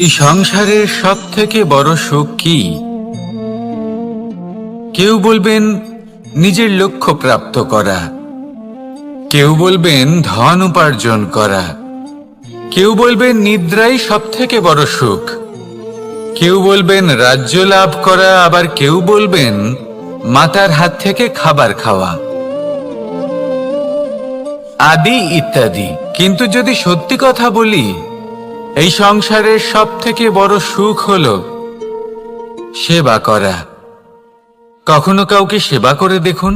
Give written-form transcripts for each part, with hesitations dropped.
এই সংসারের সব থেকে বড় সুখ কি? কেউ বলবেন নিজের লক্ষ্য প্রাপ্ত করা, কেউ বলবেন ধন উপার্জন করা, কেউ বলবেন নিদ্রাই সব থেকে বড় সুখ, কেউ বলবেন রাজ্য লাভ করা, আবার কেউ বলবেন মাতার হাত থেকে খাবার খাওয়া, আদি ইত্যাদি। কিন্তু যদি সত্যি কথা বলি, এই সংসারের সব থেকে বড় সুখ হলো সেবা করা। কখনো কাউকে সেবা করে দেখুন।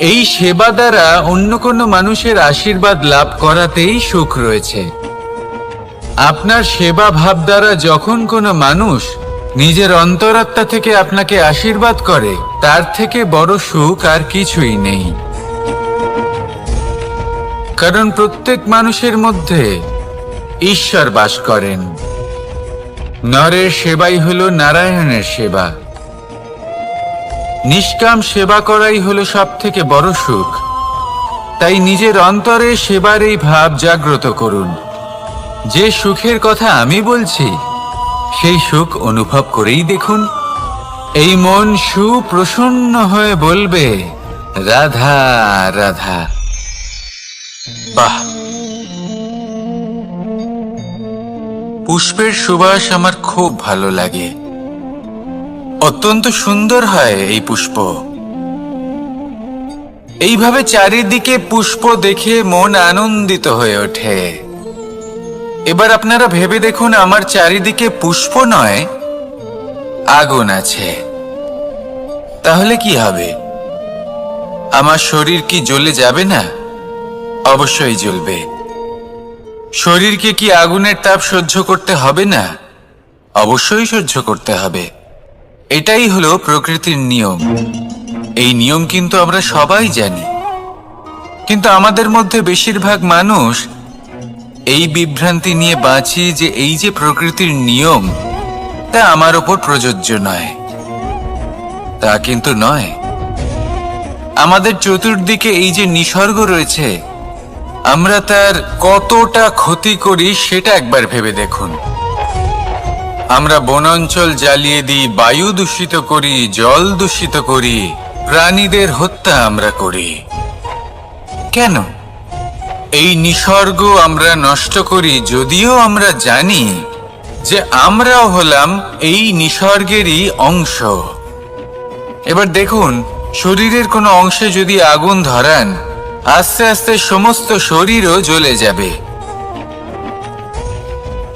এই সেবা দ্বারা অন্য কোনো মানুষের আশীর্বাদ লাভ করাতেই সুখ রয়েছে। আপনার সেবা ভাব দ্বারা যখন কোনো মানুষ নিজের অন্তরাত্মা থেকে আপনাকে আশীর্বাদ করে, তার থেকে বড় সুখ আর কিছুই নেই। কারণ প্রত্যেক মানুষের মধ্যে ঈশ্বর বাস করেন। নরের সেবাই হলো নারায়ণের সেবা। নিষ্কাম সেবা করাই হলো সব থেকে বড় সুখ। তাই নিজের অন্তরে সেবার এই ভাব জাগ্রত করুন। যে সুখের কথা আমি বলছি, সেই সুখ অনুভব করেই দেখুন। এই মন সুপ্রসন্ন হয়ে বলবে, রাধা রাধা। বাহ! পুষ্পের সুবাস আমার খুব ভালো লাগে। অত্যন্ত সুন্দর হয় এই পুষ্প। এইভাবে চারিদিকে পুষ্প দেখে মন আনন্দিত হয়ে ওঠে। এবার আপনারা ভেবে দেখুন, আমার চারিদিকে পুষ্প নয়, আগুন আছে। তাহলে কি হবে? আমার শরীর কি জ্বলে যাবে না? অবশ্যই জ্বলবে। শরীরকে কি আগুনের তাপ সহ্য করতে হবে না? অবশ্যই সহ্য করতে হবে। এটাই হলো প্রকৃতির নিয়ম। এই নিয়ম কিন্তু আমরা সবাই জানি, কিন্তু আমাদের মধ্যে বেশিরভাগ মানুষ এই বিভ্রান্তি নিয়ে বাঁচি যে এই যে প্রকৃতির নিয়ম, তা আমার ওপর প্রযোজ্য নয়। তা কিন্তু নয়। আমাদের চতুর্দিকে এই যে নিসর্গ রয়েছে, আমরা তার কতটা ক্ষতি করি সেটা একবার ভেবে দেখুন। আমরা বনাঞ্চল জ্বালিয়ে দিই, বায়ু দূষিত করি, জল দূষিত করি, প্রাণীদের হত্যা আমরা করি। কেন? এই নিসর্গ আমরা নষ্ট করি, যদিও আমরা জানি যে আমরাও হলাম এই নিসর্গেরই অংশ। এবার দেখুন, শরীরের কোনো অংশে যদি আগুন ধরান, আস্তে আস্তে সমস্ত শরীরও জ্বলে যাবে।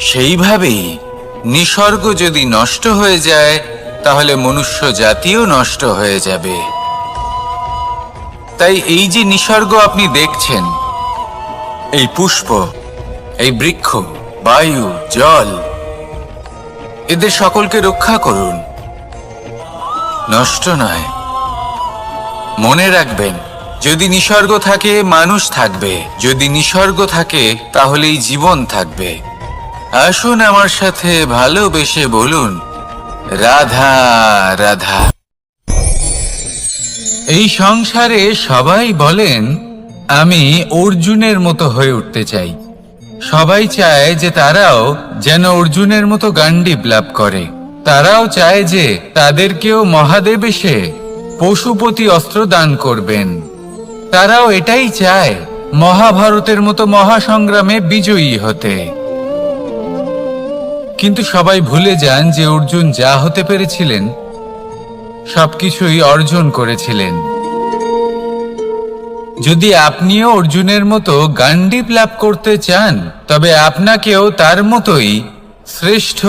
সেইভাবেই নিসর্গ যদি নষ্ট হয়ে যায়, তাহলে মনুষ্য জাতিও নষ্ট হয়ে যাবে। তাই এই যে নিসর্গ আপনি দেখছেন, এই পুষ্প, এই বৃক্ষ, বায়ু, জল, এদের সকলকে রক্ষা করুন, নষ্ট নয়। মনে রাখবেন, যদি নিসর্গ থাকে মানুষ থাকবে, যদি নিসর্গ থাকে তাহলেই জীবন থাকবে। আসুন আমার সাথে ভালোবেসে বলুন, রাধা রাধা। এই সংসারে সবাই বলেন আমি অর্জুনের মতো হয়ে উঠতে চাই। সবাই চায় যে তারাও যেন অর্জুনের মতো গান্ডীব লাভ করে। তারাও চায় যে তাদেরকেও মহাদেব এসে পশুপতি অস্ত্র দান করবেন। তারাও এটাই চায় মহাভারতের মতো মহাসংগ্রামে বিজয়ী হতে। কিন্তু সবাই ভুলে যান যে অর্জুন যা হতে পেরেছিলেন, সবকিছুই অর্জন করেছিলেন। যদি আপনিও অর্জুনের মতো গান্ডীব লাভ করতে চান, তবে আপনাকেও তার মতোই শ্রেষ্ঠ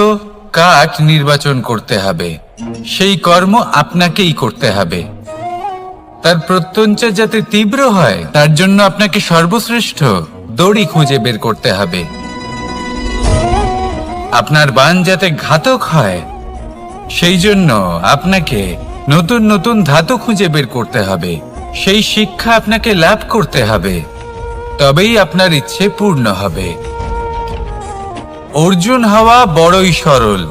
কাঠ নির্বাচন করতে হবে। সেই কর্ম আপনাকেই করতে হবে। তার প্রত্যঞ্চা যাতে তীব্র হয়, তার জন্য আপনাকে সর্বশ্রেষ্ঠ দড়ি খুঁজে বের করতে হবে। আপনার বাণ যাতে ঘাতক হয়, সেই জন্য আপনাকে নতুন নতুন ধাতু খুঁজে বের করতে হবে। সেই শিক্ষা আপনাকে লাভ করতে হবে, তবেই আপনার ইচ্ছে পূর্ণ হবে। অর্জুন হওয়া বড়ই সরল,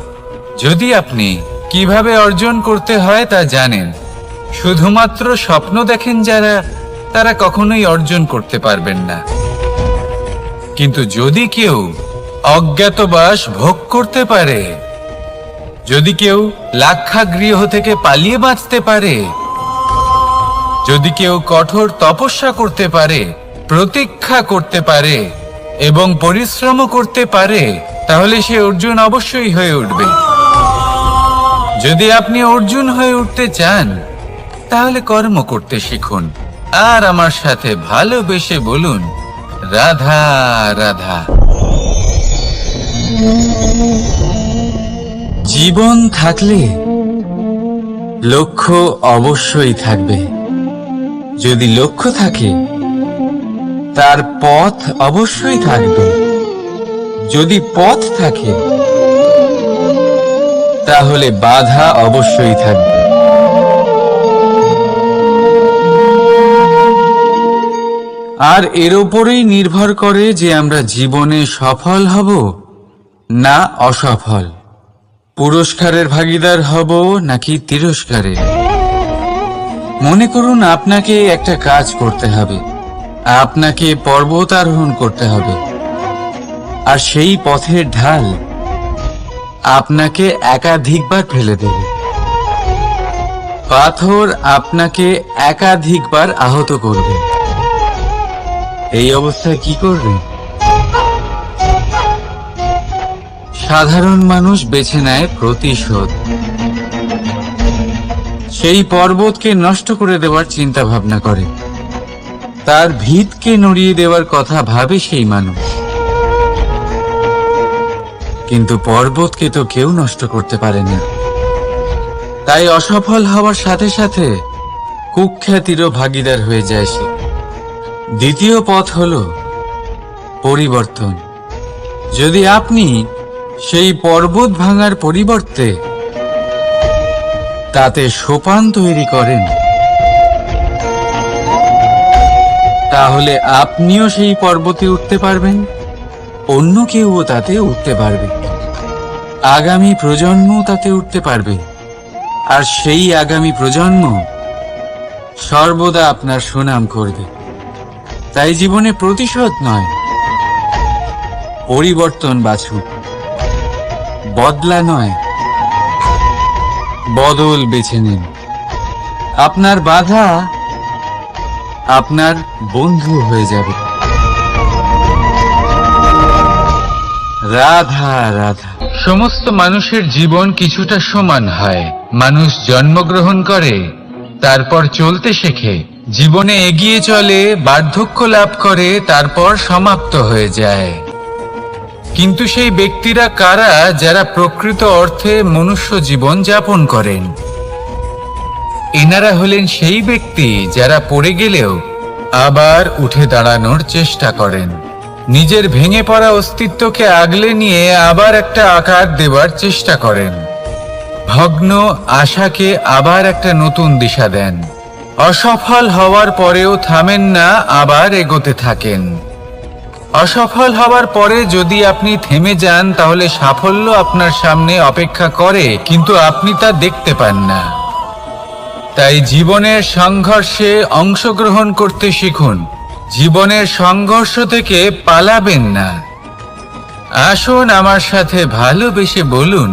যদি আপনি কিভাবে অর্জন করতে হয় তা জানেন। শুধুমাত্র স্বপ্ন দেখেন যারা, তারা কখনোই অর্জন করতে পারবেন না। কিন্তু যদি কেউ অজ্ঞাতবাস ভোগ করতে পারে, যদি কেউ লাক্ষাগৃহ থেকে পালিয়ে বাঁচতে পারে, যদি কেউ কঠোর তপস্যা করতে পারে, প্রতীক্ষা করতে পারে এবং পরিশ্রম করতে পারে, তাহলে সে অর্জুন অবশ্যই হয়ে উঠবে। যদি আপনি অর্জুন হয়ে উঠতে চান, তাহলে কর্ম করতে শিখুন আর আমার সাথে ভালোবেসে বলুন, রাধা রাধা। জীবন থাকলে লক্ষ্য অবশ্যই থাকবে। যদি লক্ষ্য থাকে, তার পথ অবশ্যই থাকবে। যদি পথ থাকে, তাহলে বাধা অবশ্যই থাকবে। আর এর উপরেই নির্ভর করে যে আমরা জীবনে সফল হব না অসফল, পুরস্কারের ভাগীদার হব নাকি তিরস্কারের। মনে করুন আপনাকে একটা কাজ করতে হবে, আপনাকে পর্বত আরোহণ করতে হবে, আর সেই পথের ঢাল আপনাকে একাধিকবার ফেলে দেবে। পাথর আপনাকে একাধিকবার আহত করবে। এই অবস্থায় কি করবে? সাধারণ মানুষ বেছে নেয় প্রতিশোধ। সেই পর্বতকে নষ্ট করে দেওয়ার চিন্তা ভাবনা করে, তার ভিতকে নড়িয়ে দেওয়ার কথা ভাবে সেই মানুষ। কিন্তু পর্বতকে তো কেউ নষ্ট করতে পারে না। তাই অসফল হওয়ার সাথে সাথে কুখ্যাতিরও ভাগীদার হয়ে যায় সে। দ্বিতীয় পথ হল পরিবর্তন। যদি আপনি সেই পর্বত ভাঙার পরিবর্তে তাতে সোপান তৈরি করেন, তাহলে আপনিও সেই পর্বতে উঠতে পারবেন, অন্য কেউও তাতে উঠতে পারবে, আগামী প্রজন্মও তাতে উঠতে পারবে, আর সেই আগামী প্রজন্ম সর্বদা আপনার সুনাম করবে। তাই জীবনে প্রতিশোধ নয়, পরিবর্তন বাছুন। বদলা নয়, বদল বেছে নিন। আপনার বাধা আপনার বন্ধু হয়ে যাবে। রাধা রাধা। সমস্ত মানুষের জীবন কিছুটা সমান হয়। মানুষ জন্মগ্রহণ করে, তারপর চলতে শেখে, জীবনে এগিয়ে চলে, বার্ধক্য লাভ করে, তারপর সমাপ্ত হয়ে যায়। কিন্তু সেই ব্যক্তিরা কারা যারা প্রকৃত অর্থে মনুষ্য জীবন যাপন করেন? এনারা হলেন সেই ব্যক্তি যারা পড়ে গেলেও আবার উঠে দাঁড়ানোর চেষ্টা করেন, নিজের ভেঙে পড়া অস্তিত্বকে আগলে নিয়ে আবার একটা আকার দেওয়ার চেষ্টা করেন, ভগ্ন আশাকে আবার একটা নতুন দিশা দেন। অসফল হওয়ার পরেও থামেন না, আবার এগোতে থাকেন। অসফল হওয়ার পরে যদি আপনি থেমে যান, তাহলে সাফল্য আপনার সামনে অপেক্ষা করে, কিন্তু আপনি তা দেখতে পান না। তাই জীবনের সংঘর্ষে অংশগ্রহণ করতে শিখুন। জীবনের সংঘর্ষ থেকে পালাবেন না। আসুন আমার সাথে ভালোবেসে বলুন,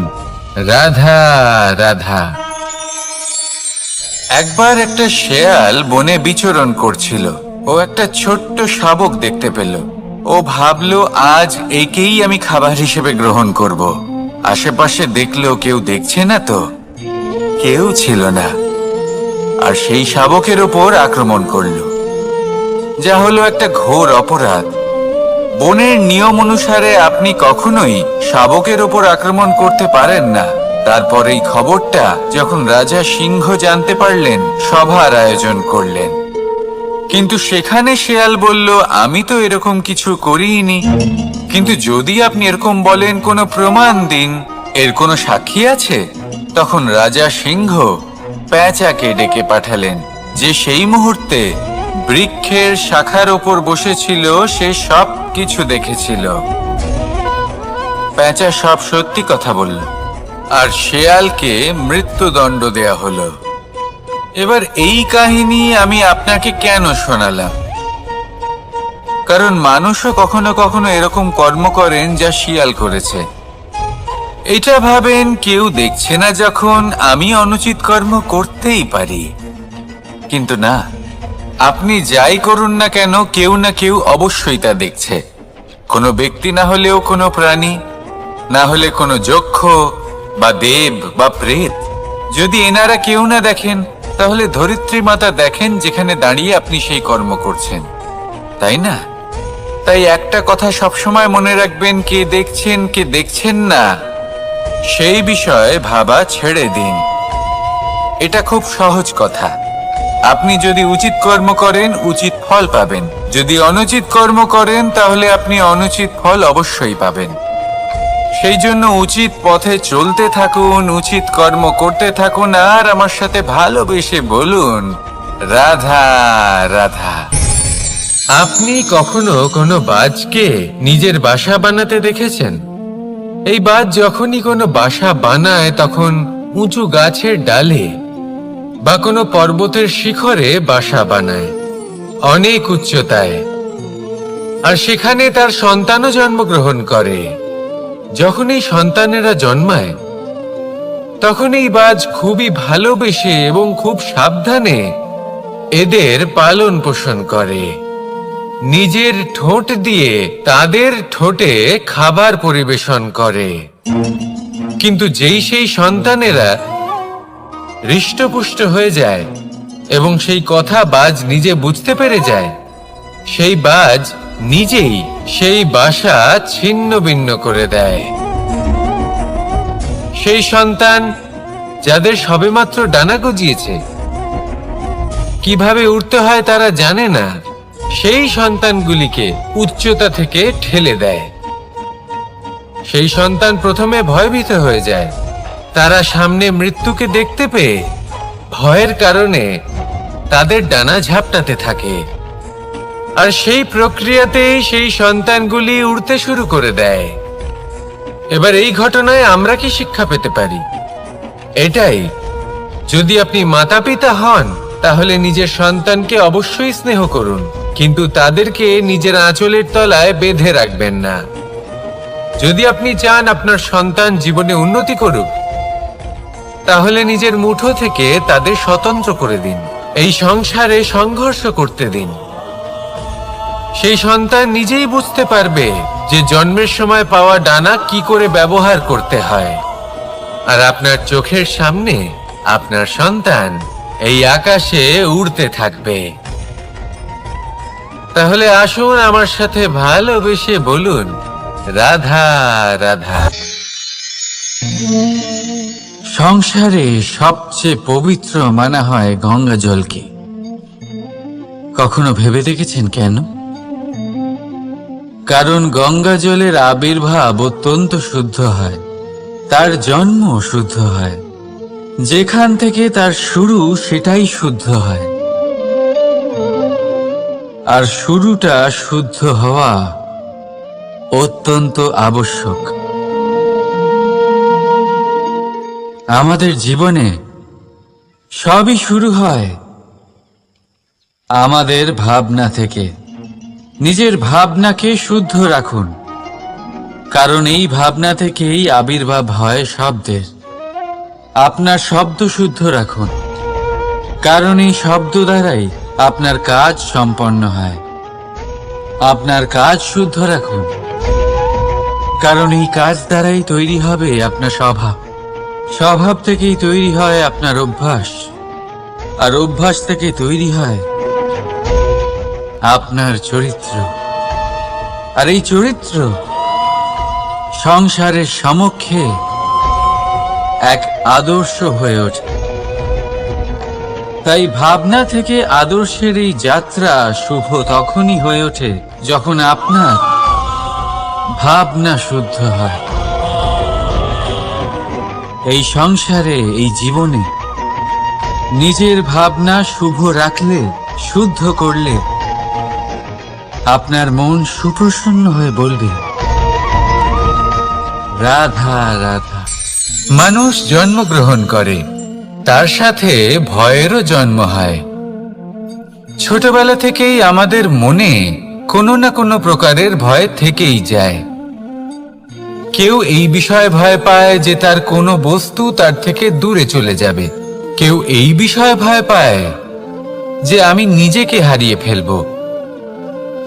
রাধা রাধা। একবার একটা শেয়াল বনে বিচরণ করছিল। ও একটা ছোট্ট শাবক দেখতে পেল। ও ভাবল, আজ একেই আমি খাবার হিসেবে গ্রহণ করব। আশেপাশে দেখলো কেউ দেখছে না তো, কেউ ছিল না, আর সেই শাবকের ওপর আক্রমণ করলো, যা হলো একটা ঘোর অপরাধ। বনের নিয়ম অনুসারে আপনি কখনোই শাবকের ওপর আক্রমণ করতে পারেন না। তারপর এই খবরটা যখন রাজা সিংহ জানতে পারলেন, সভার আয়োজন করলেন। কিন্তু সেখানে শেয়াল বলল, আমি তো এরকম কিছু করিনি। কিন্তু যদি আপনি এরকম বলেন, কোনো প্রমাণ দিন, এর কোনো সাক্ষী আছে? তখন রাজা সিংহ পেঁচাকে ডেকে পাঠালেন, যে সেই মুহূর্তে বৃক্ষের শাখার ওপর বসেছিল। সে সব কিছু দেখেছিল। পেঁচা সব সত্যি কথা বলল, আর শেয়ালকে মৃত্যুদণ্ড দেয়া হলো। এবার এই কাহিনী আমি আপনাকে কেন শোনালাম? কারণ মানুষও কখনো কখনো এরকম কর্ম করেন যা শিয়াল করেছে। এটা ভাবেন কেউ দেখছে না যখন আমি অনুচিত কর্ম করতেই পারি, কিন্তু না, আপনি যাই করুন না কেন কেউ না কেউ অবশ্যই তা দেখছে। কোনো ব্যক্তি না হলেও কোনো প্রাণী, না হলে কোনো যক্ষ বা দেব বা প্রেত। যদি এনারা কেউ না দেখেন, তাহলে ধরিত্রী মাতা দেখেন যেখানে দাঁড়িয়ে আপনি সেই কর্ম করছেন, তাই না? তাই একটা কথা সবসময় মনে রাখবেন, কে দেখছেন কে দেখছেন না সেই বিষয়ে ভাবা ছেড়ে দিন। এটা খুব সহজ কথা। আপনি যদি উচিত কর্ম করেন উচিত ফল পাবেন, যদি অনুচিত কর্ম করেন তাহলে আপনি অনুচিত ফল অবশ্যই পাবেন। সেই জন্য উচিত পথে চলতে থাকুন, উচিত কর্ম করতে থাকুন, আর আমার সাথে ভালোবেসে বলুন, রাধা রাধা। আপনি কখনো কোনো বাজকে নিজের বাসা বানাতে দেখেছেন? এই বাজ যখনই কোনো বাসা বানায় তখন উঁচু গাছের ডালে বা কোনো পর্বতের শিখরে বাসা বানায়, অনেক উচ্চতায়, আর সেখানে তার সন্তানও জন্মগ্রহণ করে। যখন এই সন্তানেরা জন্মায় তখন এই বাজ খুবই ভালোবেসে এবং খুব সাবধানে এদের পালন পোষণ করে। নিজের ঠোঁট দিয়ে তাদের ঠোঁটে খাবার পরিবেশন করে। কিন্তু যেই সেই সন্তানেরা হৃষ্টপুষ্ট হয়ে যায় এবং সেই কথা বাজ নিজে বুঝতে পেরে যায়, সেই বাজ নিজেই সেই বাসা ছিন্ন ভিন্ন করে দেয়। সেই সন্তান যাদের সবেমাত্র ডানা গজিয়েছে, কিভাবে উড়তে হয় তারা জানে না, সেই সন্তানগুলিকে উচ্চতা থেকে ঠেলে দেয়। সেই সন্তান প্রথমে ভয়ভীত হয়ে যায়। তারা সামনে মৃত্যুকে দেখতে পেয়ে ভয়ের কারণে তাদের ডানা ঝাপটাতে থাকে, আর সেই প্রক্রিয়াতেই সেই সন্তানগুলি উড়তে শুরু করে দেয়। এবার এই ঘটনায় আমরা কি শিক্ষা পেতে পারি? এটাই, যদি আপনি মাতা পিতা হন তাহলে নিজের সন্তানকে অবশ্যই স্নেহ করুন, কিন্তু তাদেরকে নিজের আঁচলের তলায় বেঁধে রাখবেন না। যদি আপনি চান আপনার সন্তান জীবনে উন্নতি করুক, তাহলে নিজের মুঠো থেকে তাদের স্বতন্ত্র করে দিন, এই সংসারে সংঘর্ষ করতে দিন। সেই সন্তান নিজেই বুঝতে পারবে যে জন্মের সময় পাওয়া ডানা কি করে ব্যবহার করতে হয়। আর আপনার চোখের সামনে আপনার সন্তান এই আকাশে উড়তে থাকবে। তাহলে আসুন আমার সাথে ভালোবেসে বলুন, রাধা রাধা। সংসারে সবচেয়ে পবিত্র মানা হয় গঙ্গা জলকে। কখনো ভেবে দেখেছেন কেন? কারণ গঙ্গা জলের আবির্ভাব অত্যন্ত শুদ্ধ হয়, তার জন্ম শুদ্ধ হয়, যেখান থেকে তার শুরু সেটাই শুদ্ধ হয়। আর শুরুটা শুদ্ধ হওয়া অত্যন্ত আবশ্যক। আমাদের জীবনে সবই শুরু হয় আমাদের ভাবনা থেকে। নিজের ভাবনাকে শুদ্ধ রাখুন, কারণ এই ভাবনা থেকেই আবির্ভাব হয় শব্দের। আপনার শব্দ শুদ্ধ রাখুন, কারণ এই শব্দ দ্বারাই আপনার কাজ সম্পন্ন হয়। আপনার কাজ শুদ্ধ রাখুন, কারণ এই কাজ দ্বারাই তৈরি হবে আপনার স্বভাব। স্বভাব থেকেই তৈরি হয় আপনার অভ্যাস, আর অভ্যাস থেকে তৈরি হয় আপনার চরিত্র। আর এই চরিত্র সংসারের সমক্ষে এক আদর্শ হয়ে ওঠে। তাই ভাবনা থেকে আদর্শের এই যাত্রা শুভ তখনই হয়ে ওঠে যখন আপনার ভাবনা শুদ্ধ হয়। এই সংসারে, এই জীবনে নিজের ভাবনা শুভ রাখলে, শুদ্ধ করলে আপনার মন সুপ্রসন্ন হয়ে বলবে, রাধা রাধা। মানুষ জন্মগ্রহণ করে, তার সাথে ভয়েরও জন্ম হয়। ছোটবেলা থেকেই আমাদের মনে কোনো না কোনো প্রকারের ভয় থেকেই যায়। কেউ এই বিষয়ে ভয় পায় যে তার কোনো বস্তু তার থেকে দূরে চলে যাবে। কেউ এই বিষয়ে ভয় পায় যে আমি নিজেকে হারিয়ে ফেলব।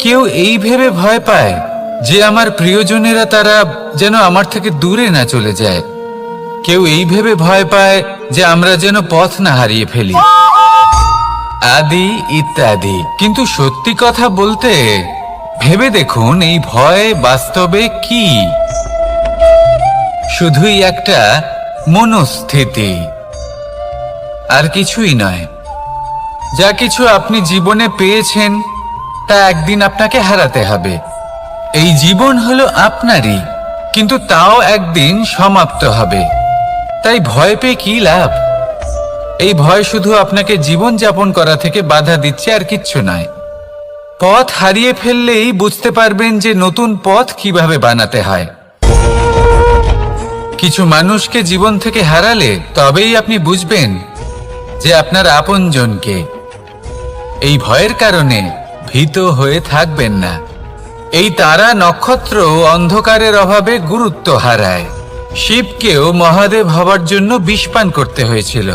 কেউ এই ভেবে ভয় পায় যে আমার প্রিয়জনেরা তারা যেন আমার থেকে দূরে না চলে যায়। কেউ এই ভেবে ভয় পায় যে আমরা যেন পথ না হারিয়ে ফেলি, আদি ইত্যাদি। কিন্তু সত্যি কথা বলতে ভেবে দেখুন, এই ভয় বাস্তবে কি? শুধুই একটা মনস্থিতি, আর কিছুই নয়। যা কিছু আপনি জীবনে পেয়েছেন তা একদিন আপনাকে হারাতে হবে। এই জীবন হলো আপনারই, কিন্তু তাও একদিন সমাপ্ত হবে। তাই ভয় পেয়ে কি লাভ? এই ভয় শুধু আপনাকে জীবন যাপন করা থেকে বাধা দিচ্ছে, আর কিচ্ছু নয়। পথ হারিয়ে ফেললেই বুঝতে পারবেন যে নতুন পথ কিভাবে বানাতে হয়। কিছু মানুষকে জীবন থেকে হারালে তবেই আপনি বুঝবেন যে আপনার আপনজনকে। এই ভয়ের কারণে ভীত হয়ে থাকবেন না। এই তারা নক্ষত্র অন্ধকারের অভাবে গুরুত্ব হারায়। শিবকেও মহাদেব হবার জন্য বিষপান করতে হয়েছিল।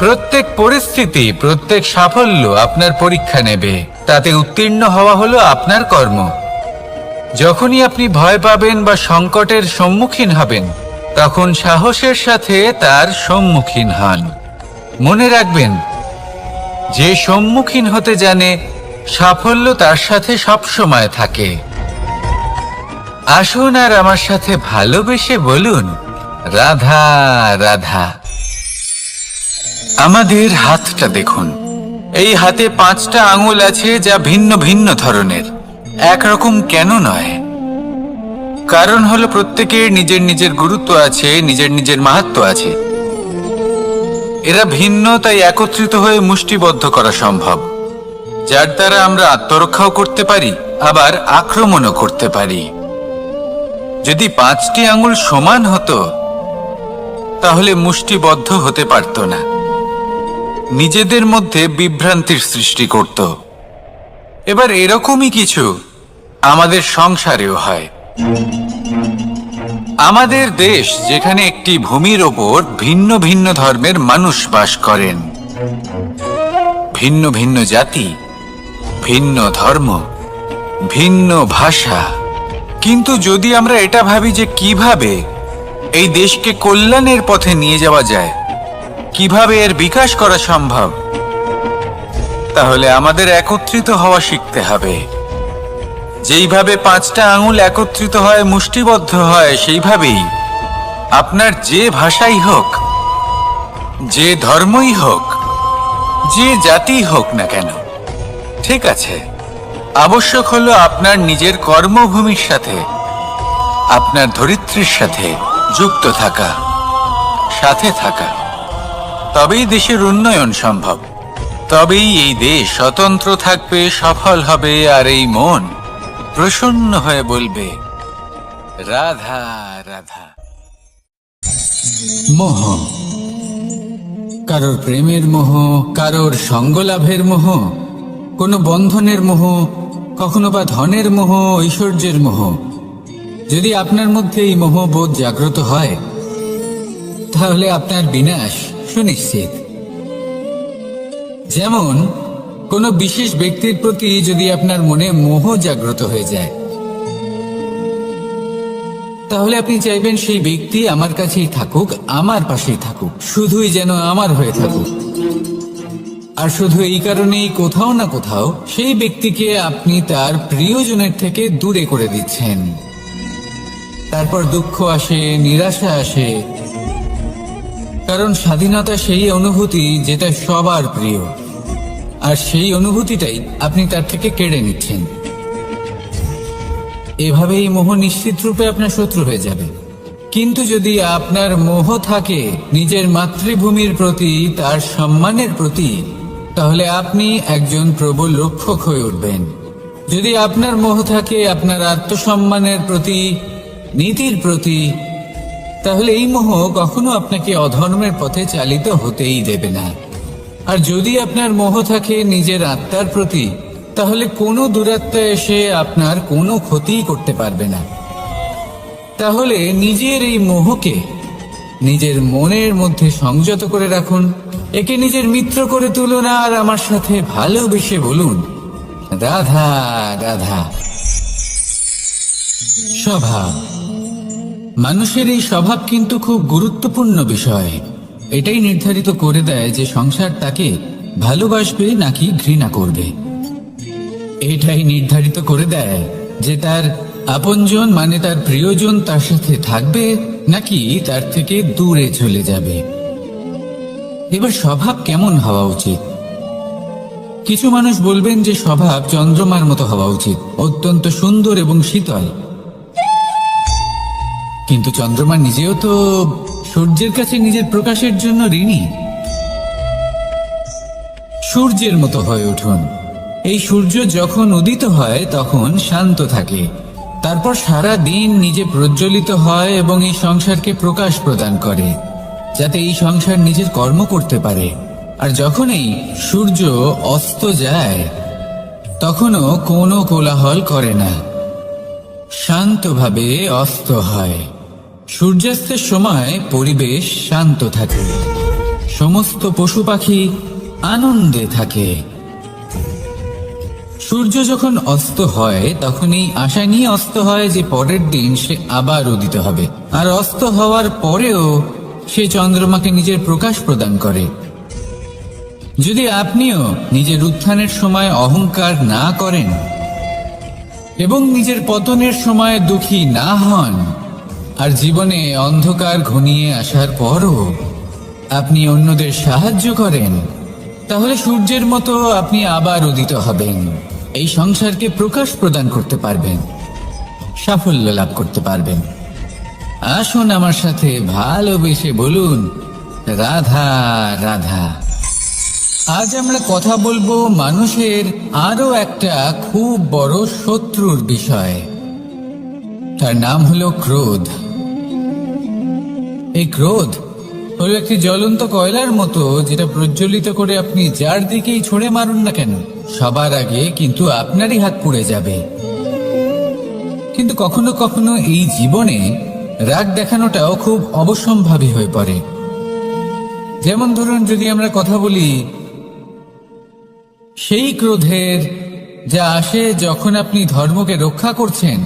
প্রত্যেক পরিস্থিতি, প্রত্যেক সাফল্য আপনার পরীক্ষা নেবে। তাতে উত্তীর্ণ হওয়া হলো আপনার কর্ম। যখনই আপনি ভয় পাবেন বা সংকটের সম্মুখীন হবেন, তখন সাহসের সাথে তার সম্মুখীন হন। মনে রাখবেন, যে সম্মুখীন হতে জানে সাফল্য তার সাথে সবসময় থাকে। আসুন আর আমার সাথে ভালোবেসে বলুন, রাধা রাধা। আমাদের হাতটা দেখুন। এই হাতে 5টা আঙুল আছে, যা ভিন্ন ভিন্ন ধরনের। একরকম কেন নয়? কারণ হলো প্রত্যেকের নিজের নিজের গুরুত্ব আছে, নিজের নিজের মাহাত্ম্য আছে। এরা ভিন্ন, তাই একত্রিত হয়ে মুষ্টিবদ্ধ করা সম্ভব, যার দ্বারা আমরা আত্মরক্ষাও করতে পারি, আবার আক্রমণও করতে পারি। যদি 5টি আঙুল সমান হতো তাহলে মুষ্টিবদ্ধ হতে পারত না, নিজেদের মধ্যে বিভ্রান্তির সৃষ্টি করত। এবার এরকমই কিছু আমাদের সংসারেও হয়। আমাদের দেশ, যেখানে একটি ভূমির ওপর ভিন্ন ভিন্ন ধর্মের মানুষ বাস করেন, ভিন্ন ভিন্ন জাতি, ভিন্ন ধর্ম, ভিন্ন ভাষা। কিন্তু যদি আমরা এটা ভাবি যে কিভাবে এই দেশকে কল্যাণের পথে নিয়ে যাওয়া যায়, কিভাবে এর বিকাশ করা সম্ভব, তাহলে আমাদের একত্রিত হওয়া শিখতে হবে। যেইভাবে 5টা আঙুল একত্রিত হয়, মুষ্টিবদ্ধ হয়, সেইভাবেই আপনার যে ভাষাই হোক, যে ধর্মই হোক, যে জাতি হোক না কেন, ঠিক আছে, আবশ্যক হলো আপনার নিজের কর্মভূমির সাথে, আপনার ধরিত্রীর সাথে যুক্ত থাকা, সাথে থাকা। তবেই দেশের উন্নয়ন সম্ভব। তবেই এই দেশ স্বতন্ত্র থাকবে, সফল হবে, আর এই মন প্রসন্ন হয়ে বলবে, রাধা রাধা। মোহ, কারোর প্রেমের মোহ, কারোর সঙ্গলাভের মোহ, কোনো বন্ধনের মোহ, কখনো বা ধনের মোহ, ঐশ্বর্যের মোহ। যদি আপনার মধ্যে এই মোহবোধ জাগ্রত হয়, তাহলে আপনার বিনাশ সুনিশ্চিত। যেমন কোনো বিশেষ ব্যক্তির প্রতি যদি আপনার মনে মোহ জাগ্রত হয়ে যায়, তাহলে আপনি চাইবেন সেই ব্যক্তি আমার কাছেই থাকুক, আমার পাশেই থাকুক, শুধুই যেন আমার হয়ে থাকুক। আর শুধু এই কারণেই কোথাও না কোথাও সেই ব্যক্তিকে আপনি তার প্রিয়জনের থেকে দূরে করে দিচ্ছেন। তারপর দুঃখ আসে, নিরাশা আসে, কারণ স্বাধীনতা সেই অনুভূতি যেটা সবার প্রিয়, আর সেই অনুভূতিটাই আপনি তার থেকে কেড়ে নিচ্ছেন। এভাবেই মোহ নিশ্চিত রূপে আপনার শত্রু হয়ে যাবে। কিন্তু যদি আপনার মোহ থাকে নিজের মাতৃভূমির প্রতি, তার সম্মানের প্রতি, তাহলে আপনি একজন প্রবল রক্ষক হয়ে উঠবেন। যদি আপনার মোহ থাকে আপনার আত্মসম্মানের প্রতি, নীতির প্রতি, তাহলে এই মোহ কখনো আপনাকে অধর্মের পথে চালিত হতেই দেবে না। আর যদি আপনার মোহ থাকে নিজের আত্মার প্রতি, তাহলে কোনো দুরাত্মা এসে আপনার কোনো ক্ষতিই করতে পারবে না। তাহলে নিজের এই মোহকে নিজের মনের মধ্যে সংযত করে রাখুন, একে নিজের মিত্র করে তুলুন আর আমার সাথে ভালোবেসে বলুন, রাধা রাধা। স্বভাব, মানুষের এই স্বভাব কিন্তু খুব গুরুত্বপূর্ণ বিষয়। এটাই নির্ধারিত করে দেয় যে সংসার তাকে ভালোবাসবে নাকি ঘৃণা করবে। এটাই নির্ধারিত করে দেয় যে তার আপনজন মানে তার প্রিয়জন তার সাথে থাকবে নাকি তার থেকে দূরে চলে যাবে। এবার স্বভাব কেমন হওয়া উচিত? কিছু মানুষ বলবেন যে স্বভাব চন্দ্রমার মতো হওয়া উচিত, অত্যন্ত সুন্দর এবং শীতল। কিন্তু চন্দ্রমা নিজেও তো সূর্যের কাছে নিজের প্রকাশের জন্য ঋণী। সূর্যের মতো হয়ে উঠুন। এই সূর্য যখন উদিত হয় তখন শান্ত থাকে, তারপর সারা দিন নিজে প্রজ্বলিত হয় এবং এই সংসারকে প্রকাশ প্রদান করে, যাতে এই সংসার নিজের কর্ম করতে পারে। আর যখন এই সূর্য অস্ত যায় তখনও কোনো কোলাহল করে না, শান্তভাবে অস্ত হয়। সূর্যাস্তের সময় পরিবেশ শান্ত থাকে, সমস্ত পশু পাখি আনন্দে থাকে। সূর্য যখন অস্ত হয় তখন এই আশা নিয়ে অস্ত হয় যে পরের দিন সে আবার উদিত হবে, আর অস্ত হওয়ার পরেও সে চন্দ্রমাকে নিজের প্রকাশ প্রদান করে। যদি আপনিও নিজের উত্থানের সময় অহংকার না করেন এবং নিজের পতনের সময় দুঃখী না হন, আর জীবনে অন্ধকার ঘনিয়ে আসার পরও আপনি অন্যদের সাহায্য করেন, তাহলে সূর্যের মতো আপনি আবার উদিত হবেন, এই সংসারকে প্রকাশ প্রদান করতে পারবেন, সাফল্য লাভ করতে পারবেন। আসুন আমার সাথে ভালোবেসে বলুন, রাধা রাধা। আজ আমরা কথা বলবো মানুষের আরো একটা খুব বড় শত্রুর বিষয়। তার নাম হলো ক্রোধ। এই ক্রোধ হলো একটি জ্বলন্ত কয়লার মতো, যেটা প্রজ্বলিত করে আপনি যার দিকেই ছুঁড়ে মারুন না কেন সবার আগে কিন্তু আপনারই হাত পুড়ে যাবে। কিন্তু কখনো কখনো এই জীবনে রাগ দেখানোটাও খুব অবশ্যম্ভাবী হয়ে পড়ে। যেমন ধরুন, যদি আমরা কথা বলি সেই ক্রোধের যা আসে যখন আপনি ধর্মকে রক্ষা করছেন,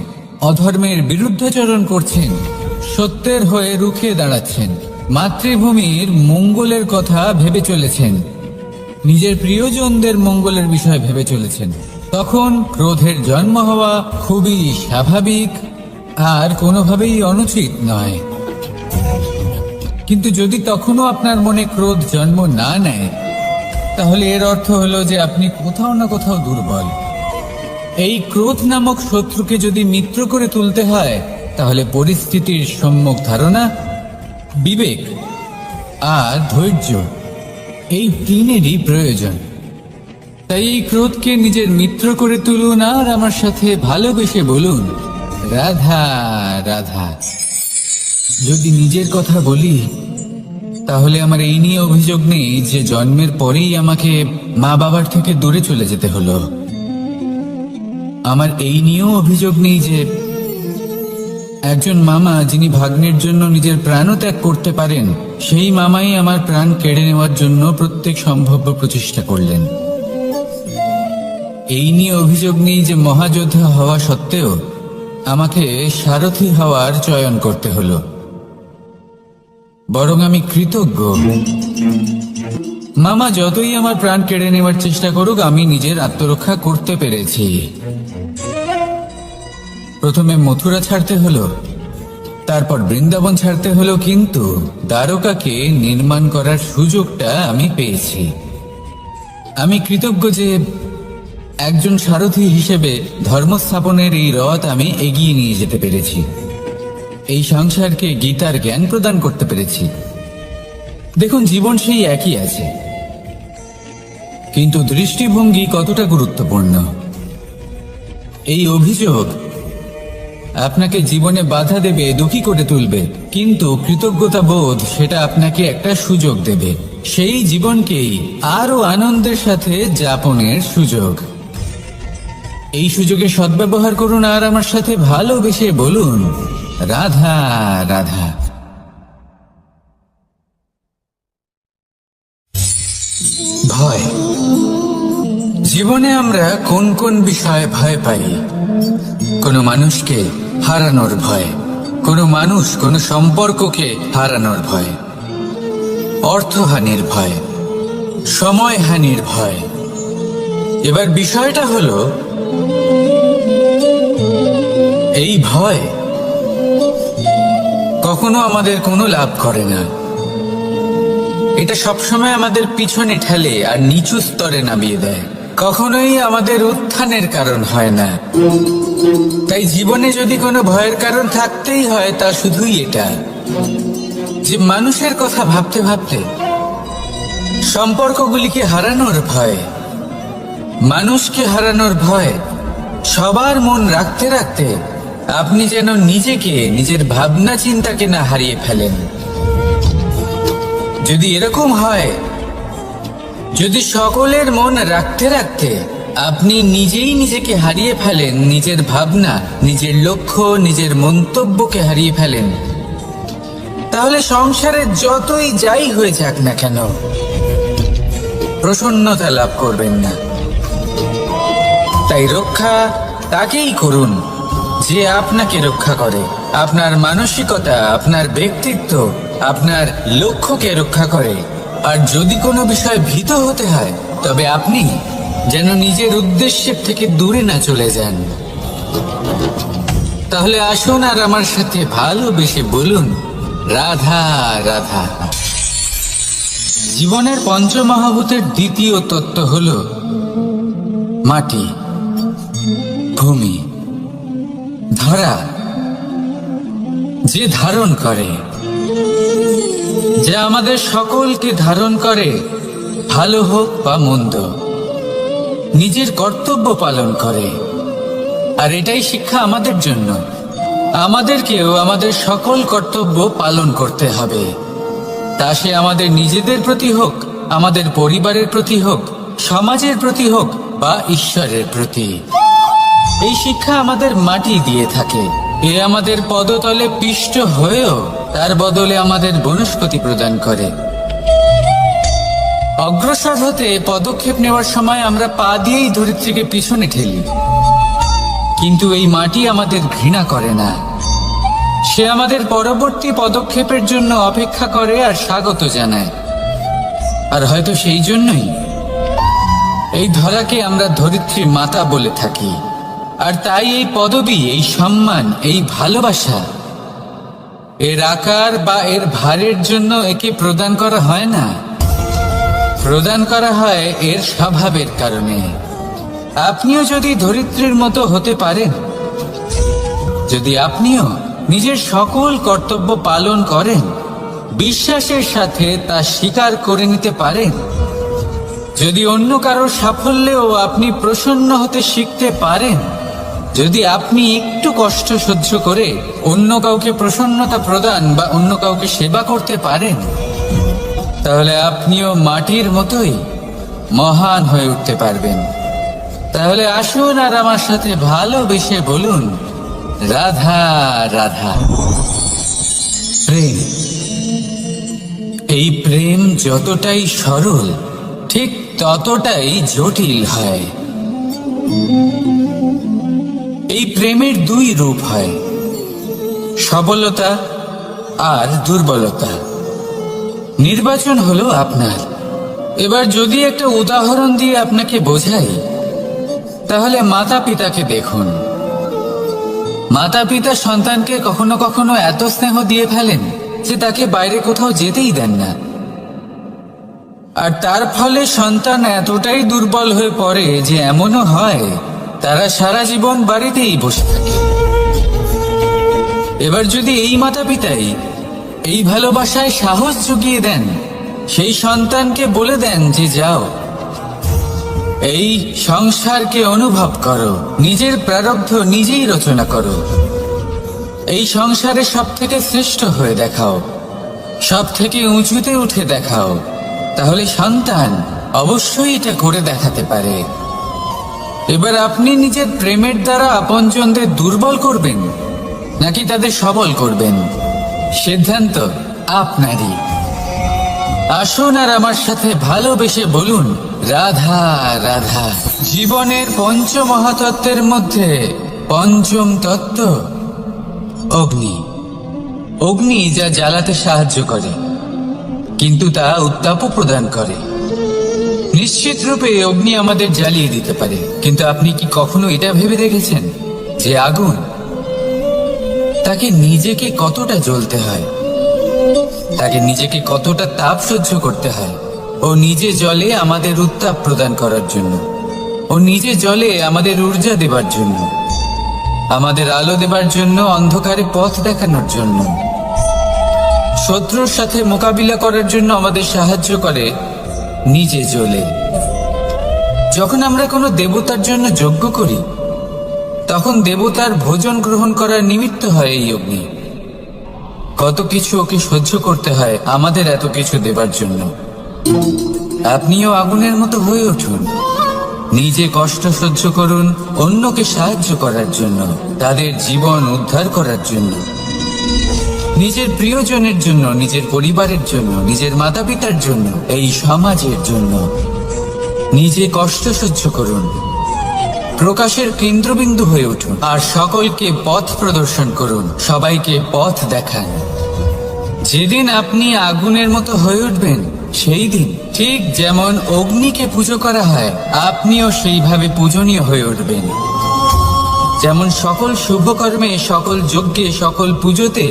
অধর্মের বিরুদ্ধাচরণ করছেন, সত্যের হয়ে রুখে দাঁড়াচ্ছেন, মাতৃভূমির মঙ্গলের কথা ভেবে চলেছেন, নিজের প্রিয়জনদের মঙ্গলের বিষয় ভেবে চলেছেন, তখন ক্রোধের জন্ম হওয়া খুবই স্বাভাবিক আর কোনোভাবেই অনুচিত নয়। কিন্তু যদি তখনও আপনার মনে ক্রোধ জন্ম না নেয়, তাহলে এর অর্থ হলো যে আপনি কোথাও না কোথাও দুর্বল। এই ক্রোধ নামক শত্রুকে যদি মিত্র করে তুলতে হয়, তাহলে পরিস্থিতির সম্যক ধারণা, বিবেক আর ধৈর্য, এই তিনেরই প্রয়োজন। তাই এই ক্রোধকে নিজের মিত্র করে তুলুন আর আমার সাথে ভালোবেসে বলুন, রাধা রাধা। যদি নিজের কথা বলি, তাহলে আমার এই নিয়ে অভিযোগ নেই যে জন্মের পরেই আমাকে মা বাবার থেকে দূরে চলে যেতে হলো। আমার এই নিয়েও অভিযোগ নেই যে একজন মামা যিনি ভাগ্নের জন্য নিজের প্রাণও ত্যাগ করতে পারেন, সেই মামাই আমার প্রাণ কেড়ে নেওয়ার জন্য প্রত্যেক সম্ভাব্য প্রচেষ্টা করলেন। এই নিয়ে অভিযোগ নেই যে মহাযোদ্ধা হওয়া সত্ত্বেও আমাকে সারথি হওয়ার চয়ন করতে হলো। বরং আমি কৃতজ্ঞ। মামা যতই আমার প্রাণ কেড়ে নেওয়ার চেষ্টা করুক, আমি নিজের আত্মরক্ষা করতে পেরেছি। প্রথমে মথুরা ছাড়তে হলো, তারপর বৃন্দাবন ছাড়তে হলো, কিন্তু দ্বারকাকে নির্মাণ করার সুযোগটা আমি পেয়েছি। আমি কৃতজ্ঞ যে একজন সারথি হিসেবে ধর্মস্থাপনের এই রথ আমি এগিয়ে নিয়ে যেতে পেরেছি, এই সংসারকে গীতার জ্ঞান প্রদান করতে পেরেছি। দেখুন, জীবন সেই একই আছে, কিন্তু দৃষ্টিভঙ্গি কতটা গুরুত্বপূর্ণ। এই অভিযোগ আপনাকে জীবনে বাধা দেবে, দুঃখী করে তুলবে, কিন্তু কৃতজ্ঞতা বোধ সেটা আপনাকে একটা সুযোগ দেবে, সেই জীবনকেই আরো আনন্দের সাথে যাপনের সুযোগ। এই সুযোগে সদ্ব্যবহার করুন আর আমার সাথে ভালোবেসে বলুন, রাধা রাধা। ভয়। জীবনে আমরা কোন কোন বিষয়ে ভয় পাই? কোনো মানুষকে হারানোর ভয়, কোনো মানুষ কোনো সম্পর্ককে হারানোর ভয়, অর্থহানির ভয়, সময়হানির ভয়। এবার বিষয়টা হলো, এই ভয় কখনো আমাদের কোনো লাভ করে না। এটা সবসময় আমাদের পিছনে ঠেলে আর নিচু স্তরে নামিয়ে দেয়, কখনোই আমাদের উত্থানের কারণ হয় না। তাই জীবনে যদি কোনো ভয়ের কারণ থাকতেই হয়, তা শুধুই এটা যে মানুষের কথা ভাবতে ভাবতে সম্পর্কগুলিকে হারানোর ভয়, মানুষকে হারানোর ভয়, সবার মন রাখতে রাখতে আপনি যেন নিজেকে, নিজের ভাবনা চিন্তাকে না হারিয়ে ফেলেন। যদি এরকম হয়, যদি সকলের মন রাখতে রাখতে আপনি নিজেই নিজেকে হারিয়ে ফেলেন, নিজের ভাবনা, নিজের লক্ষ্য, নিজের মন্তব্যকে হারিয়ে ফেলেন, তাহলে সংসারে যতই যাই হয়ে যাক না কেন, প্রসন্নতা লাভ করবেন না। তাই রক্ষা তাকেই করুন যে আপনাকে রক্ষা করে, আপনার মানসিকতা, আপনার ব্যক্তিত্ব, আপনার লক্ষ্যকে রক্ষা করে। আর যদি কোনো বিষয় ভীত হতে হয়, তবে আপনি যেন নিজের উদ্দেশ্যের থেকে দূরে না চলে যান। তাহলে আসুন আর আমার সাথে ভালোবেসে বলুন, রাধা রাধা। জীবনের পঞ্চমহাভূতের দ্বিতীয় তত্ত্ব হল মাটি, ভূমি, ধরা, যে ধারণ করে, যা আমাদের সকলকে ধারণ করে, ভালো হোক বা মন্দ, নিজের কর্তব্য পালন করে। আর এটাই শিক্ষা আমাদের জন্য। আমাদেরকেও আমাদের সকল কর্তব্য পালন করতে হবে, তা সে আমাদের নিজেদের প্রতি হোক, আমাদের পরিবারের প্রতি হোক, সমাজের প্রতি হোক বা ঈশ্বরের প্রতি। এই শিক্ষা আমাদের মাটি দিয়ে থাকে। এ আমাদের পদতলে পিষ্ট হয়েও তার বদলে আমাদের বনস্পতি প্রদান করে। অগ্রসর হতে পদক্ষেপ নেওয়ার সময় আমরা পা দিয়েই ধরিত্রীকে পিছনে ঠেলি, কিন্তু এই মাটি আমাদের ঘৃণা করে না। সে আমাদের পরবর্তী পদক্ষেপের জন্য অপেক্ষা করে আর স্বাগত জানায়। আর হয়তো সেই জন্যই এই ধরাকে আমরা ধরিত্রী মাতা বলে থাকি। আর তাই এই পদবী, এই সম্মান, এই ভালোবাসা, এর আকার বা এর ভারের জন্য একে প্রদান করা হয় না, প্রদান করা হয় এর স্বভাবের কারণে। আপনিও যদি ধরিত্রীর মতো হতে পারেন, যদি আপনিও নিজের সকল কর্তব্য পালন করেন, বিশ্বাসের সাথে তা স্বীকার করে নিতে পারেন, যদি অন্য কারোর সাফল্যেও আপনি প্রসন্ন হতে শিখতে পারেন, যদি আপনি একটু কষ্ট সহ্য করে অন্য কাউকে প্রসন্নতা প্রদান বা অন্য কাউকে সেবা করতে পারেন, তাহলে আপনিও মাটির মতোই মহান হয়ে উঠতে পারবেন। তাহলে আসুন আর আমার সাথে ভালোবেসে বলুন, রাধা রাধা। প্রেম, এই প্রেম যতটাই সরল, ঠিক ততটাই জটিল হয়। এই প্রেমের দুই রূপ হয়, সবলতা আর দুর্বলতা। নির্বাচন হলো আপনার। এবার যদি একটা উদাহরণ দিয়ে আপনাকে বোঝাই, তাহলে মাতা পিতাকে দেখুন। মাতা পিতা সন্তানকে কখনো কখনো এত স্নেহ দিয়ে ফেলেন যে তাকে বাইরে কোথাও যেতেই দেন না। আর তার ফলে সন্তান এতটাই দুর্বল হয়ে পড়ে যে এমনও হয় তারা সারা জীবন বাড়িতেই বসে থাকে। এবার যদি এই মাতা পিতাই এই ভালোবাসায় সাহস জুগিয়ে দেন, সেই সন্তানকে বলে দেন যে যাও, এই সংসারকে অনুভব করো, নিজের প্রারব্ধ নিজেই রচনা করো, এই সংসারে সব থেকে শ্রেষ্ঠ হয়ে দেখাও, সব থেকে উঁচুতে উঠে দেখাও, তাহলে সন্তান অবশ্যই এটা করে দেখাতে পারে। এবার আপনি নিজের প্রেমের দ্বারা আপনজনদের দুর্বল করবেন নাকি তাদের সবল করবেন, সিদ্ধান্ত আপনারই। আসুন আর আমার সাথে ভালোবেসে বলুন, রাধা রাধা। জীবনের পঞ্চমহাতত্ত্বের মধ্যে পঞ্চম তত্ত্ব অগ্নি। অগ্নি যা জ্বালাতে সাহায্য করে, কিন্তু তা উত্তাপও প্রদান করে। নিশ্চিত রূপে অগ্নি আমাদের জ্বালিয়ে দিতে পারে, কিন্তু আপনি কি কখনো এটা ভেবে দেখেছেন যে আগুন, তাকে নিজেকে কতটা জ্বলতে হয়, তাকে নিজেকে কতটা তাপ সহ্য করতে হয়। ও নিজে জলে আমাদের উত্তাপ প্রদান করার জন্য, ও নিজে জলে আমাদের ঊর্জা দেবার জন্য, আমাদের আলো দেবার জন্য, অন্ধকারে পথ দেখানোর জন্য, শত্রুর সাথে মোকাবিলা করার জন্য আমাদের সাহায্য করে নিজে জ্বলে। যখন আমরা কোনো দেবতার জন্য যজ্ঞ করি, তখন দেবতার ভোজন গ্রহণ করার নিমিত্ত হয় এই অগ্নি। কত কিছু ওকে সহ্য করতে হয় আমাদের এত কিছু দেবার জন্য। আপনিও আগুনের মতো হয়ে উঠুন, নিজে কষ্ট সহ্য করুন অন্যকে সাহায্য করার জন্য, তাদের জীবন উদ্ধার করার জন্য, নিজের প্রিয়জনের জন্য, নিজের পরিবারের জন্য, নিজের মাতা পিতার জন্য, এই সমাজের জন্য। নিজে কষ্ট সহ্য করুন, প্রকাশের কেন্দ্রবিন্দু হয়ে উঠুন, আর সকলকে পথ প্রদর্শন করুন, সবাইকে পথ দেখান। যেদিন আপনি আগুনের মতো হয়ে উঠবেন, সেই দিন ঠিক যেমন অগ্নিকে পুজো করা হয়, আপনিও সেইভাবে পূজনীয় হয়ে উঠবেন। যেমন সকল শুভকর্মে, সকল যজ্ঞে, সকল পুজোতে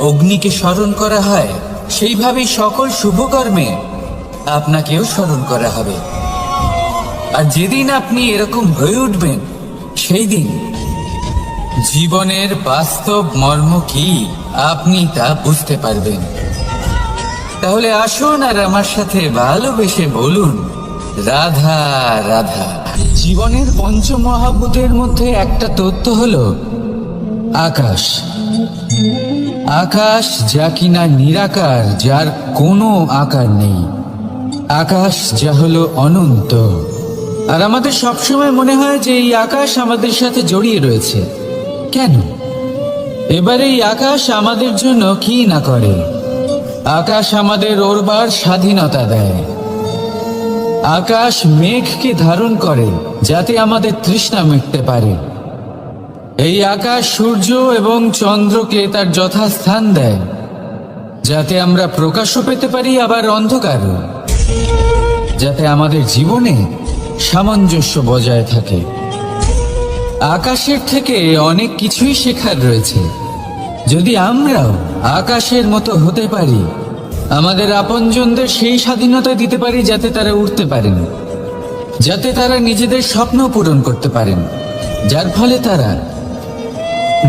অগ্নিকে স্মরণ করা হয়, সেইভাবেই সকল শুভকর্মে আপনাকেও স্মরণ করা হবে। আর যেদিন আপনি এরকম হয়ে উঠবেন, সেই দিন জীবনের বাস্তব মর্ম কি আপনি তা বুঝতে পারবেন। তাহলে আসুন আর আমার সাথে ভালোবেসে বলুন, রাধা রাধা। জীবনের পঞ্চমহাভূতের মধ্যে একটা তত্ত্ব হলো আকাশ। আকাশ যা কিনা নিরাকার, যার কোনো আকার নেই। আকাশ যা হলো অনন্ত। আর আমাদের সবসময় মনে হয় যে এই আকাশ আমাদের সাথে জড়িয়ে রয়েছে। কেন? এবার এই আকাশ আমাদের জন্য কি না করে। আকাশ আমাদের ওড়বার স্বাধীনতা দেয়। আকাশ মেঘকে ধারণ করে যাতে আমাদের তৃষ্ণা মিটতে পারে। এই আকাশ সূর্য এবং চন্দ্রকে তার যথাস্থান দেয়, যাতে আমরা প্রকাশও পেতে পারি, আবার অন্ধকারও, যাতে আমাদের জীবনে সামঞ্জস্য বজায় থাকে। আকাশের থেকে অনেক কিছুই শেখার রয়েছে। যদি আমরাও আকাশের মতো হতে পারি, আমাদের আপনজনদের সেই স্বাধীনতা দিতে পারি যাতে তারা উঠতে পারেন, যাতে তারা নিজেদের স্বপ্ন পূরণ করতে পারেন, যার ফলে তারা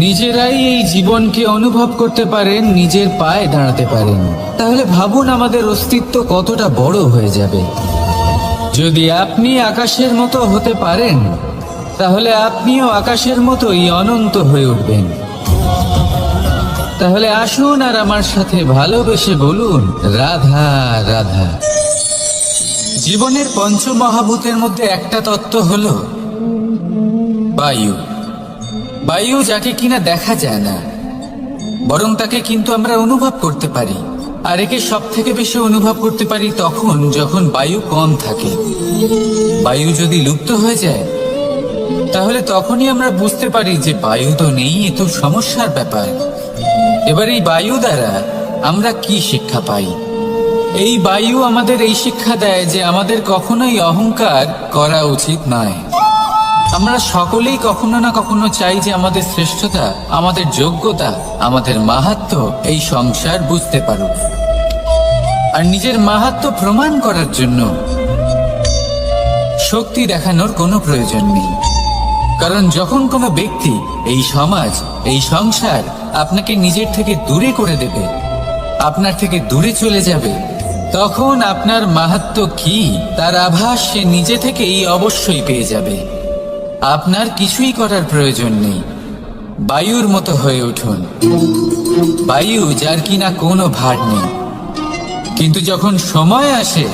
নিজেরাই এই জীবনকে অনুভব করতে পারেন, নিজের পায়ে দাঁড়াতে পারেন, তাহলে ভাবুন আমাদের অস্তিত্ব কতটা বড় হয়ে যাবে। যদি আপনি আকাশের মতো হতে পারেন, তাহলে আপনিও আকাশের মতোই অনন্ত হয়ে উঠবেন। তাহলে আসুন আর আমার সাথে ভালোবেসে বলুন, রাধা রাধা। জীবনের পঞ্চমহাভূতের মধ্যে একটা তত্ত্ব হলো বায়ু। বায়ু যাকে কিনা দেখা যায় না, বরং তাকে কিন্তু আমরা অনুভব করতে পারি। আর একে সব থেকে বেশি অনুভব করতে পারি তখন যখন বায়ু কম থাকে। বায়ু যদি লুপ্ত হয়ে যায়, তাহলে তখনই আমরা বুঝতে পারি যে বায়ু তো নেই, এ তো সমস্যার ব্যাপার। এবার এই বায়ু দ্বারা আমরা কি শিক্ষা পাই? এই বায়ু আমাদের এই শিক্ষা দেয় যে আমাদের কখনোই অহংকার করা উচিত নয়। আমরা সকলেই কখনো না কখনো চাই যে আমাদের শ্রেষ্ঠতা, আমাদের যোগ্যতা, আমাদের মাহাত্ম্য এই সংসার বুঝতে পারুক। আর নিজের মাহাত্ম্য প্রমাণ করার জন্য শক্তি দেখানোর কোনো প্রয়োজন নেই। কারণ যখন কোনো ব্যক্তি, এই সমাজ, এই সংসার আপনাকে নিজের থেকে দূরে করে দেবে, আপনার থেকে দূরে চলে যাবে, তখন আপনার মাহাত্ম্য কি তার আভাস সে নিজে থেকেই অবশ্যই পেয়ে যাবে। আপনার কিছুই করার প্রয়োজন নেই। বায়ুর মতো হয়ে উঠুন। বায়ু যার কিনা কোনো ভার নেই, কিন্তু যখন সময় আসে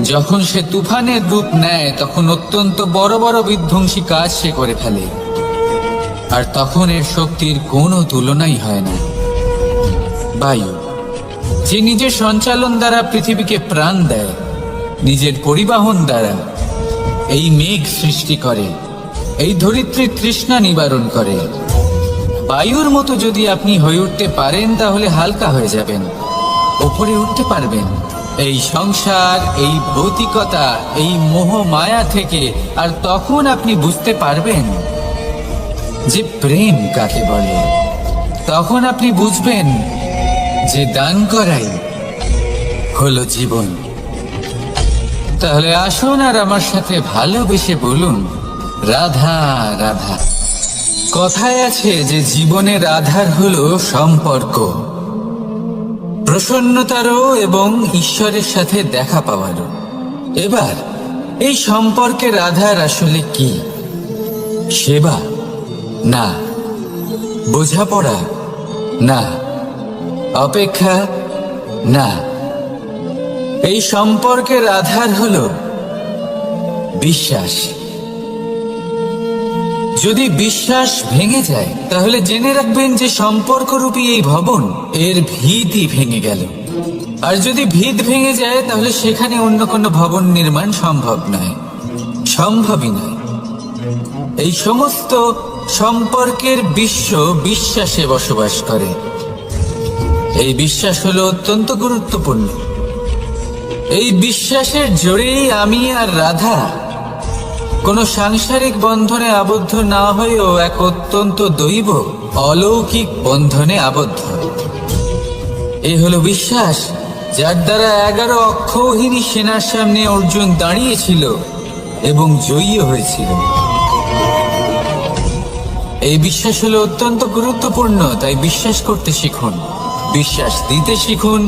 যখন সে তুফানের রূপ নেয় তখন অত্যন্ত বড় বড় বিধ্বংসী কাজ সে করে ফেলে, আর তখন এর শক্তির কোনো তুলনাই হয় না। বায়ু, যে নিজের সঞ্চালন দ্বারা পৃথিবীকে প্রাণ দেয়, নিজের পরিবহন দ্বারা এই মেঘ সৃষ্টি করে, এই ধরিত্রীর তৃষ্ণা নিবারণ করে। বায়ুর মতো যদি আপনি হয়ে উঠতে পারেন তাহলে হালকা হয়ে যাবেন, ওপরে উঠতে পারবেন এই সংসার, এই ভৌতিকতা, এই মোহ মায়া থেকে। আর তখন আপনি বুঝতে পারবেন যে প্রেম কাকে বলে। তখন আপনি বুঝবেন যে দান করাই হলো জীবন। তাহলে আসুন আর আমার সাথে ভালোবেসে বলুন, রাধা রাধা। কথায় আছে যে জীবনের আধার হলো সম্পর্ক, প্রসন্নতারও এবং ঈশ্বরের সাথে দেখা পাওয়ারও। এবার এই সম্পর্কের আধার আসলে কি? সেবা? না। বোঝাপড়া? না। অপেক্ষা? না। এই সম্পর্কের আধার হলো বিশ্বাস। যদি বিশ্বাস ভেঙে যায় তাহলে জেনে রাখবেন যে সম্পর্করূপী এই ভবন, এর ভিতই ভেঙে গেল। আর যদি ভিত ভেঙে যায় তাহলে সেখানে অন্য কোনো ভবন নির্মাণ সম্ভব নয়, সম্ভবই নয়। এই সমস্ত সম্পর্কের বিশ্ব বিশ্বাসে বসবাস করে। এই বিশ্বাস হলো অত্যন্ত গুরুত্বপূর্ণ। এই বিশ্বাসের জোরেই আমি আর রাধা কোনো সাংসারিক বন্ধনে আবদ্ধ না হয়েও এক অত্যন্ত দৈব অলৌকিক বন্ধনে আবদ্ধ। এই হলো বিশ্বাস, যার দ্বারা 11 অক্ষৌহিনী সেনার সামনে অর্জুন দাঁড়িয়েছিল এবং জয়ী হয়েছিল। এই বিশ্বাস হলো অত্যন্ত গুরুত্বপূর্ণ, তাই বিশ্বাস করতে শিখুন, বিশ্বাস দিতে শিখুন,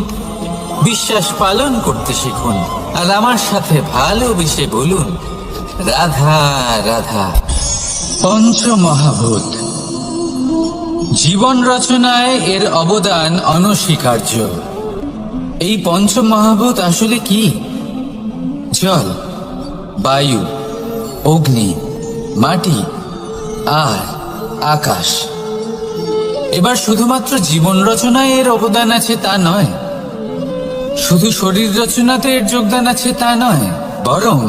বিশ্বাস পালন করতে শিখুন। আর আমার সাথে ভালোবেসে বলুন, রাধা রাধা। পঞ্চমহাভূত জীবন রচনায় এর অবদান অনস্বীকার্য। এই পঞ্চমহাভূত আসলে কি? জল, বায়ু, অগ্নি, মাটি আর আকাশ। এবার শুধুমাত্র জীবন রচনায় এর অবদান আছে তা নয়, শুধু শরীর রচনাতে এর যোগদান আছে তা নয়, বরং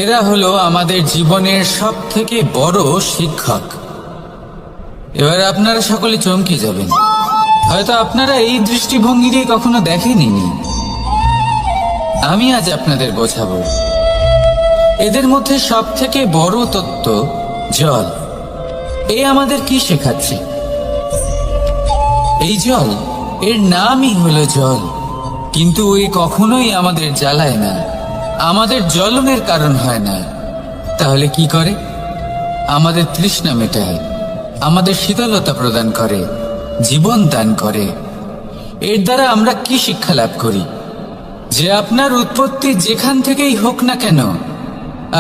এরা হলো আমাদের জীবনের সব থেকে বড় শিক্ষক। এবার আপনারা সকলে চমকে যাবেন, হয়তো আপনারা এই দৃষ্টিভঙ্গি দিয়ে কখনো দেখেনি। আমি আজ আপনাদের বোঝাবো। এদের মধ্যে সব থেকে বড় তত্ত্ব জল। এ আমাদের কি শেখাচ্ছে? এই জল, এর নামই হলো জল, কিন্তু এ কখনোই আমাদের জ্বালায় না, আমাদের জ্বলনের কারণ হয় না। তাহলে কি করে? আমাদের তৃষ্ণা মেটায়, আমাদের শীতলতা প্রদান করে, জীবন দান করে। এর দ্বারা আমরা কি শিক্ষা লাভ করি? যে আপনার উৎপত্তি যেখান থেকেই হোক না কেন,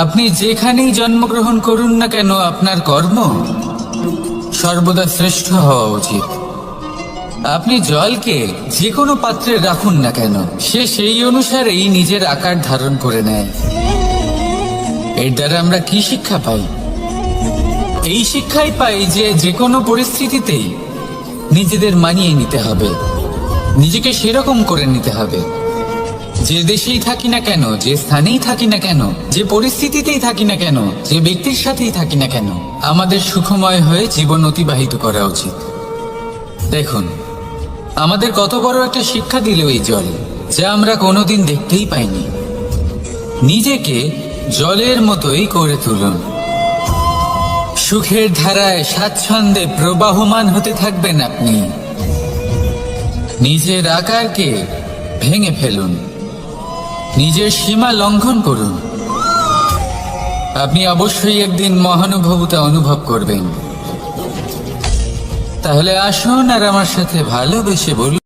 আপনি যেখানেই জন্মগ্রহণ করুন না কেন, আপনার কর্ম সর্বদা শ্রেষ্ঠ হওয়া উচিত। আপনি জলকে যে কোনো পাত্রে রাখুন না কেন, সে সেই অনুসারেই নিজের আকার ধারণ করে নেয়। এর দ্বারা আমরা কি শিক্ষা পাই? এই শিক্ষাই পাই যে যে কোনো পরিস্থিতিতেই নিজেদের মানিয়ে নিতে হবে, নিজেকে সেরকম করে নিতে হবে। যে দেশেই থাকি না কেন, যে স্থানেই থাকি না কেন, যে পরিস্থিতিতেই থাকি না কেন, যে ব্যক্তির সাথেই থাকি না কেন, আমাদের সুখময় হয়ে জীবন অতিবাহিত করা উচিত। দেখুন, আমাদের কত বড় একটা শিক্ষা দিল এই জল, যা আমরা কোনোদিন দেখতেই পাইনি। নিজেকে জলের মতোই করে তুলুন। সুখের ধারায় স্বাচ্ছন্দ্যে প্রবাহমান হতে থাকবেন আপনি। নিজের আকারকে ভেঙে ফেলুন, নিজের সীমা লঙ্ঘন করুন। আপনি অবশ্যই একদিন মহানুভবতা অনুভব করবেন। তাহলে আসুন আর আমার সাথে ভালোবেসে বলুন,